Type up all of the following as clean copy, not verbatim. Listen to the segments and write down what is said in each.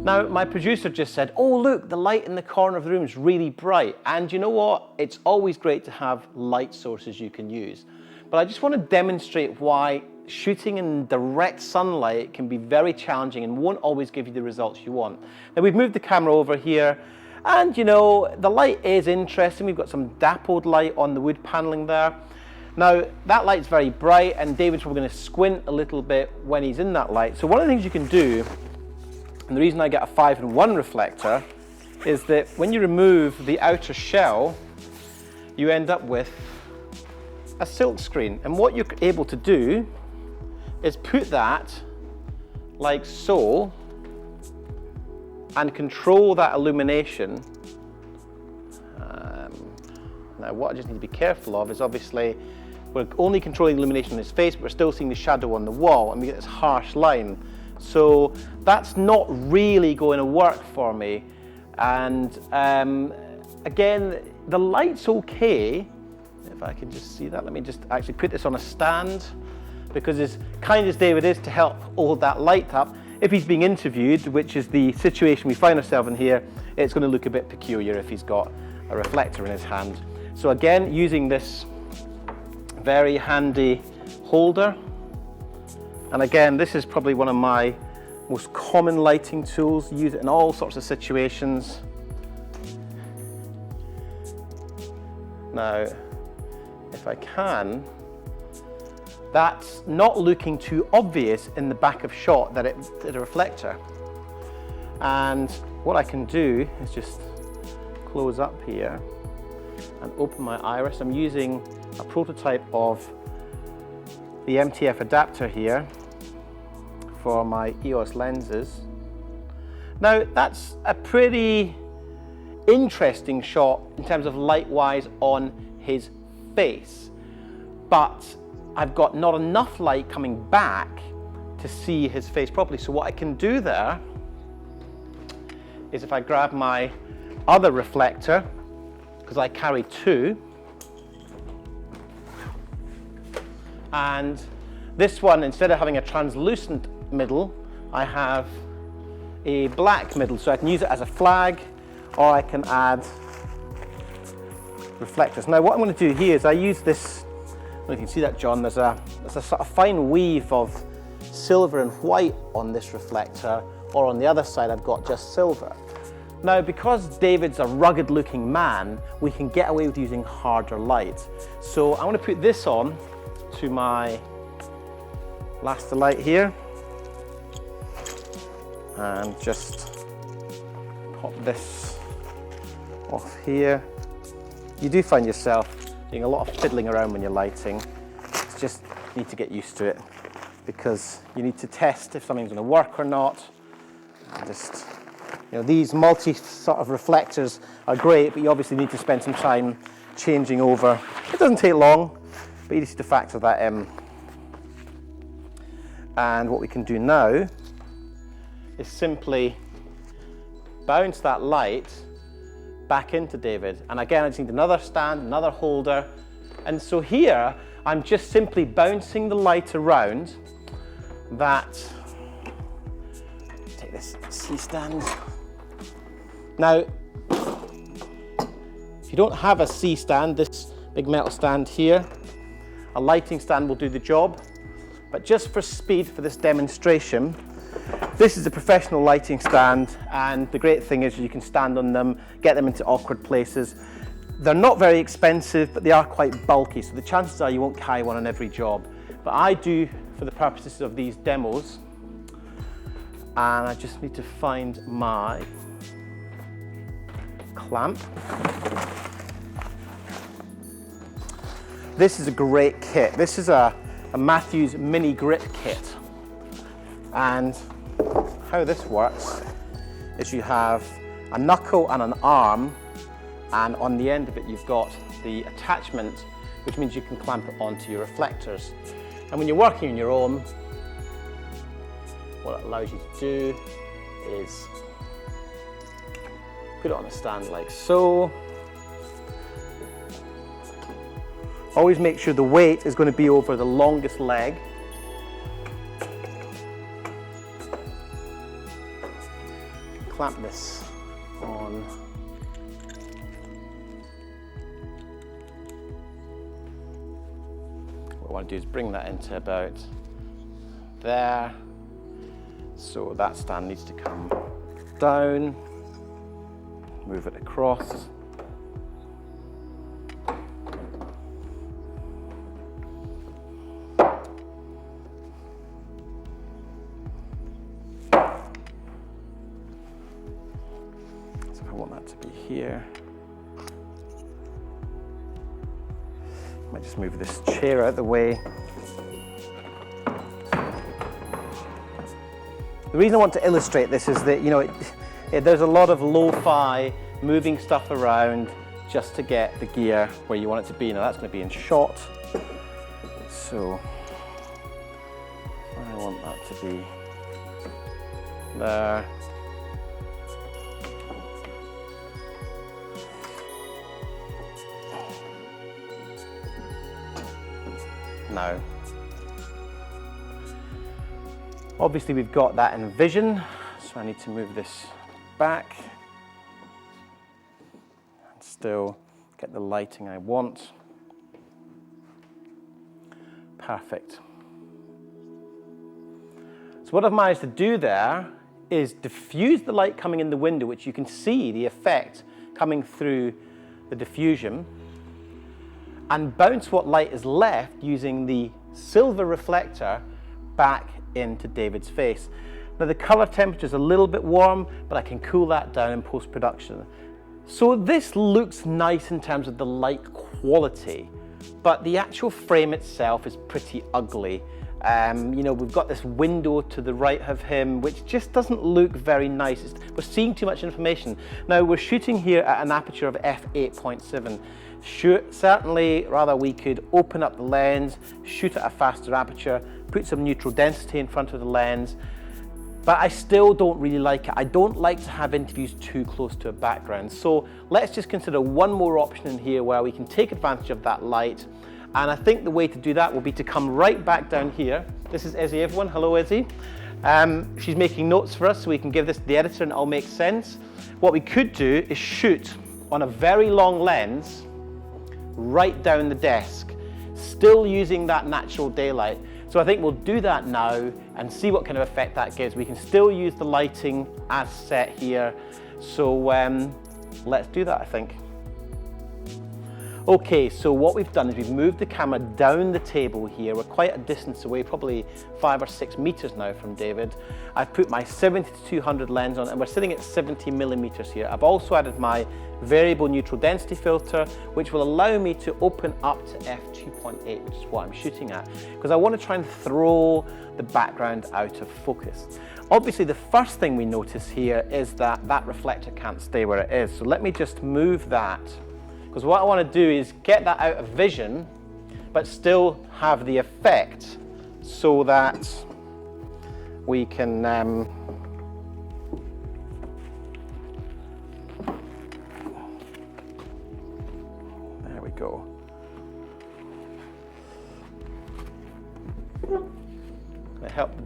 Now, my producer just said, oh, look, the light in the corner of the room is really bright. And you know what? It's always great to have light sources you can use. But I just want to demonstrate why shooting in direct sunlight can be very challenging and won't always give you the results you want. Now, we've moved the camera over here, and you know, the light is interesting. We've got some dappled light on the wood paneling there. Now, that light's very bright, and David's probably going to squint a little bit when he's in that light. So one of the things you can do, and the reason I get a 5-in-1 reflector, is that when you remove the outer shell, you end up with a silk screen. And what you're able to do is put that like so and control that illumination. Now what I just need to be careful of is obviously we're only controlling the illumination on his face, but we're still seeing the shadow on the wall, and we get this harsh line. So that's not really going to work for me. And again, the light's okay. If I can just see that, let me just actually put this on a stand, because as kind as David is to help hold that light up, if he's being interviewed, which is the situation we find ourselves in here, it's going to look a bit peculiar if he's got a reflector in his hand. So again, using this very handy holder. And again, this is probably one of my most common lighting tools. Use it in all sorts of situations. Now, if I can, that's not looking too obvious in the back of shot that it's a reflector. And what I can do is just close up here and open my iris. I'm using a prototype of the MTF adapter here for my EOS lenses. Now, that's a pretty interesting shot in terms of light-wise on his face, but I've got not enough light coming back to see his face properly. So what I can do there is if I grab my other reflector, because I carry two, and this one, instead of having a translucent middle, I have a black middle, so I can use it as a flag, or I can add reflectors. Now what I'm going to do here is I use this, I don't know if you can see that, John, there's a sort of fine weave of silver and white on this reflector, or on the other side I've got just silver. Now, because David's a rugged looking man, we can get away with using harder light. So I'm going to put this on to my Laster light here and just pop this off here. You do find yourself doing a lot of fiddling around when you're lighting. It's just, you need to get used to it, because you need to test if something's going to work or not. And just, you know, these multi sort of reflectors are great, but you obviously need to spend some time changing over. It doesn't take long, but you just need to factor that in. And what we can do now is simply bounce that light back into David. And again, I just need another stand, another holder. And so here, I'm just simply bouncing the light around that. Take this C stand. Now, if you don't have a C stand, this big metal stand here, a lighting stand will do the job. But just for speed, for this demonstration, this is a professional lighting stand, and the great thing is you can stand on them, get them into awkward places. They're not very expensive, but they are quite bulky, so the chances are you won't carry one on every job. But I do for the purposes of these demos, and I just need to find my clamp. This is a great kit. This is a Matthews mini grip kit, and how this works is you have a knuckle and an arm, and on the end of it you've got the attachment, which means you can clamp it onto your reflectors. And when you're working on your own, what it allows you to do is put it on a stand like so. Always make sure the weight is going to be over the longest leg. clamp this on. What I want to do is bring that into about there. So that stand needs to come down, move it across. Here. Might just move this chair out of the way. The reason I want to illustrate this is that, you know, there's a lot of lo-fi moving stuff around just to get the gear where you want it to be. Now that's going to be in shot, so I want that to be there. Now, obviously we've got that in vision, so I need to move this back and still get the lighting I want. Perfect. So what I've managed to do there is diffuse the light coming in the window, which you can see the effect coming through the diffusion, and bounce what light is left using the silver reflector back into David's face. Now the color temperature is a little bit warm, but I can cool that down in post-production. So this looks nice in terms of the light quality, but the actual frame itself is pretty ugly. You know, we've got this window to the right of him, which just doesn't look very nice. We're seeing too much information. Now we're shooting here at an aperture of f8.7. Certainly, rather, we could open up the lens, shoot at a faster aperture, put some neutral density in front of the lens, but I still don't really like it. I don't like to have interviews too close to a background. So let's just consider one more option in here where we can take advantage of that light. And I think the way to do that will be to come right back down here. This is Izzy, everyone. Hello, Izzy. She's making notes for us so we can give this to the editor and it'll make sense. What we could do is shoot on a very long lens right down the desk, still using that natural daylight. So I think we'll do that now and see what kind of effect that gives. We can still use the lighting as set here. So let's do that, I think. Okay, so what we've done is we've moved the camera down the table here. We're quite a distance away, probably 5 or 6 meters now from David. I've put my 70-200 lens on and we're sitting at 70 millimeters here. I've also added my variable neutral density filter, which will allow me to open up to f2.8, which is what I'm shooting at, because I want to try and throw the background out of focus. Obviously, the first thing we notice here is that that reflector can't stay where it is. So let me just move that. Because what I want to do is get that out of vision, but still have the effect so that we can there we go.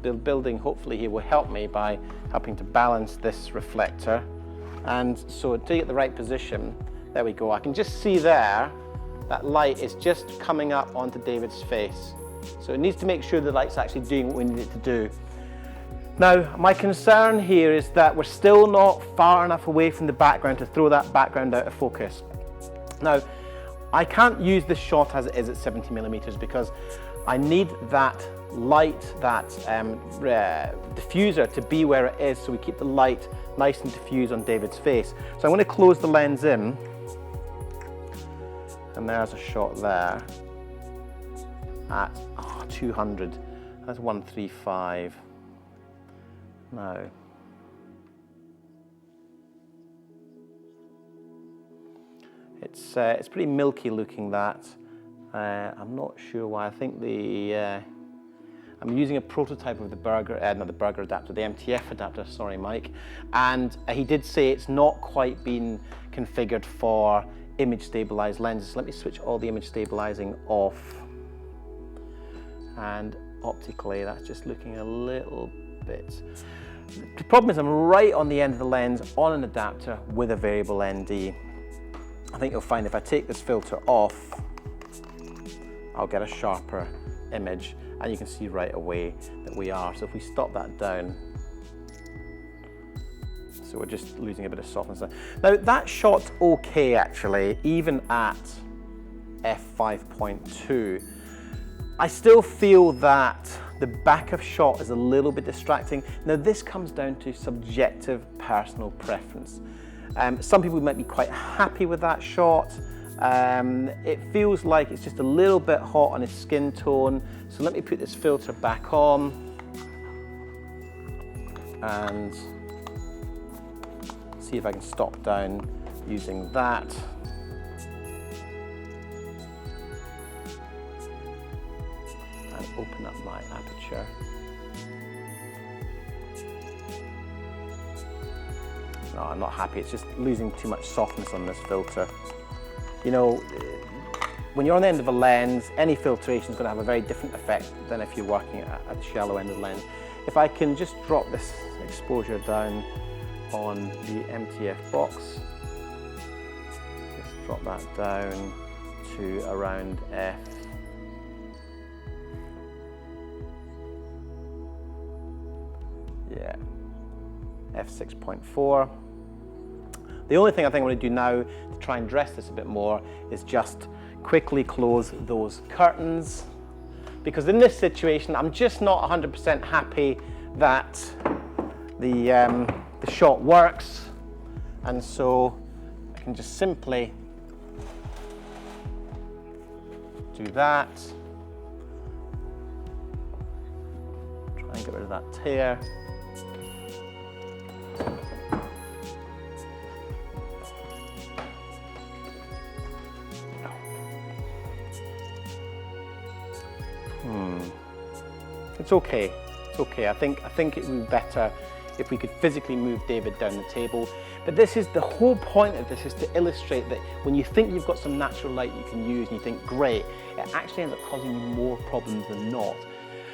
The building, hopefully he will help me by helping to balance this reflector. And so to get the right position, there we go. I can just see there, that light is just coming up onto David's face. So it needs to make sure the light's actually doing what we need it to do. Now, my concern here is that we're still not far enough away from the background to throw that background out of focus. Now, I can't use this shot as it is at 70 millimeters because I need that light, that diffuser to be where it is so we keep the light nice and diffused on David's face. So I'm going to close the lens in. And there's a shot there at 200. That's 135. Now, it's pretty milky looking, that. I'm not sure why. I think I'm using a prototype of the burger, not the burger adapter, the MTF adapter, sorry Mike. And he did say it's not quite been configured for image stabilized lenses. Let me switch all the image stabilizing off. And optically, that's just looking a little bit. The problem is I'm right on the end of the lens on an adapter with a variable ND. I think you'll find if I take this filter off, I'll get a sharper image, and you can see right away that we are. So if we stop that down, so we're just losing a bit of softness there. Now that shot's okay actually, even at f5.2. I still feel that the back of shot is a little bit distracting. Now this comes down to subjective personal preference. Some people might be quite happy with that shot. It feels like it's just a little bit hot on his skin tone. So let me put this filter back on and see if I can stop down using that. And open up my aperture. No, I'm not happy. It's just losing too much softness on this filter. You know, when you're on the end of a lens, any filtration is going to have a very different effect than if you're working at the shallow end of the lens. If I can just drop this exposure down on the MTF box, just drop that down to around f6.4. The only thing I think I'm going to do now to try and dress this a bit more is just quickly close those curtains, because in this situation I'm just not 100% happy that the shot works, and so I can just simply do that. Try and get rid of that tear. It's okay. It's okay. I think it would be better if we could physically move David down the table. But this is the whole point of this, is to illustrate that when you think you've got some natural light you can use and you think great, it actually ends up causing you more problems than not.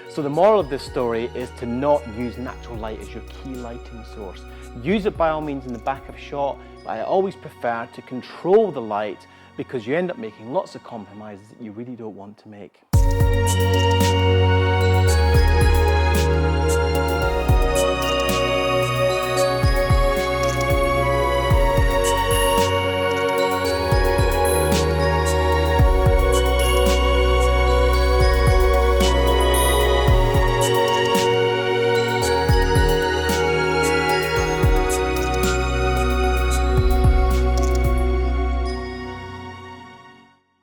So the moral of this story is to not use natural light as your key lighting source. Use it by all means in the back of a shot, but I always prefer to control the light, because you end up making lots of compromises that you really don't want to make.